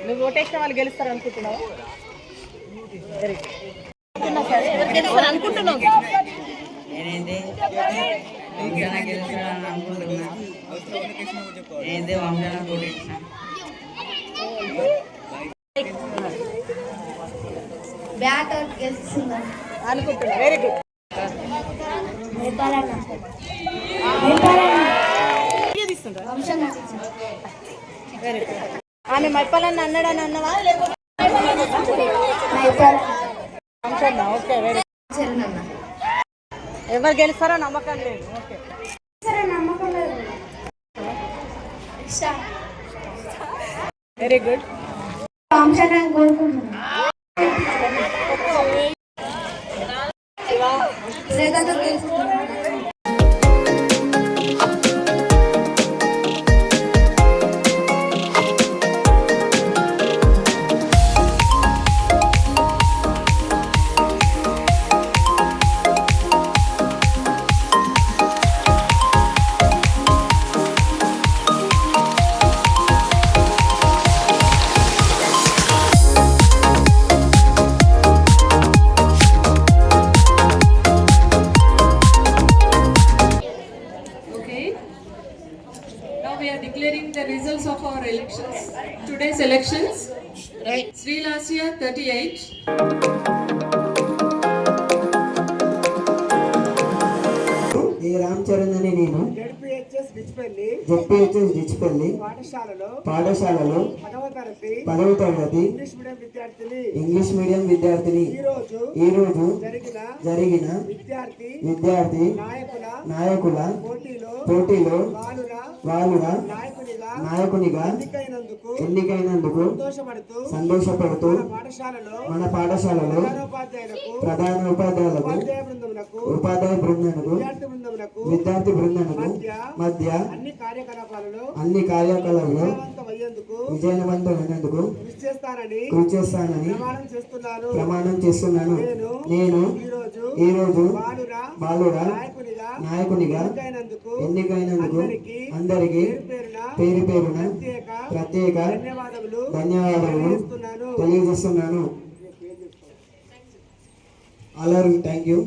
నువ్వు ఓటేసిన వాళ్ళు గెలుస్తారు అనుకుంటున్నావు? Very good. సరే ఎవరు గెలుస్తారు అనుకుంటున్నావు? నేనైతే వంశన గెలుస్తానని అనుకుంటున్నా. నేనైతే వంశన ఓటేసిన. అనుకుంటున్నా. Very good. Very good. ఆమె మైపాలన్న అన్నాడని అన్నవా? ఓకే. వెరీ ఎవరు గెలుస్తారో నమ్మకం లేదు. Okay very good. We are declaring the results of our elections. Today's elections, Sri Lasya 38. Ramcharan అని నేను జెడ్పీహెచ్ఎస్ డిచ్పల్లి పాఠశాలలో 10వ తరగతి ఇంగ్లీష్ మీడియం విద్యార్థిని. ఈ రోజు జరిగిన విద్యార్థి నాయకుల పోటీలో వాలుగా నాయకునిగా ఎన్నికైనందుకు సంతోషపడుతూ మన పాఠశాలలో ప్రధాన ఉపాధ్యాయ బృందానికి విద్యార్థి బృందానికి మధ్య అన్ని కార్యకలాపాలలో విజయవంతమైనందుకు కృషి చేస్తానని ప్రమాణం చేస్తున్నాను. నేను ఈరోజు బాలురా నాయకునిగా ఎన్నికైనందుకు అందరికీ పేరు పేరున ప్రత్యేక ధన్యవాదాలు తెలియజేస్తున్నాను. అలాగే థ్యాంక్ యూ.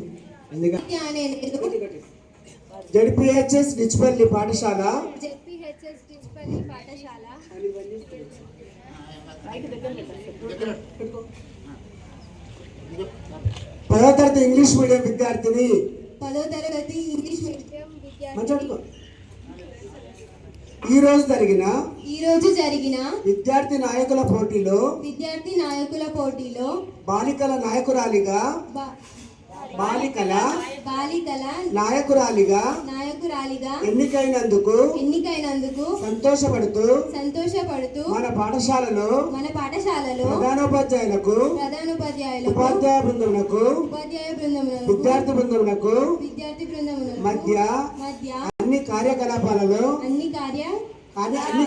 జెడ్పీహెచ్ఎస్ డిచ్పల్లి పాఠశాల 10వ తరగతి ఇంగ్లీష్ మీడియం విద్యార్థిని. ఈ రోజు జరిగిన విద్యార్థి నాయకుల పోటీలో బాలికల నాయకురాలిగా ఎన్నికైనందుకు సంతోషపడుతూ మన పాఠశాలలో ప్రధానోపాధ్యాయులకు ఉపాధ్యాయ బృందములకు విద్యార్థి బృందములకు మధ్య అన్ని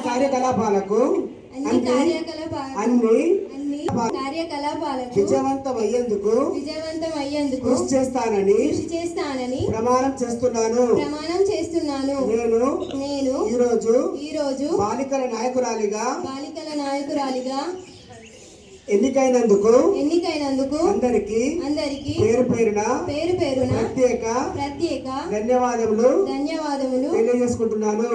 కార్యకలాపాలకు విజయవంతమయ్యేందుకు కృషి చేస్తానని ప్రమాణం చేస్తున్నాను. నేను ఈరోజు బాలికల నాయకురాలిగా ఎన్నికైనందుకు అందరికి పేరు పేరున ప్రత్యేక ధన్యవాదములు తెలియజేసుకుంటున్నాను.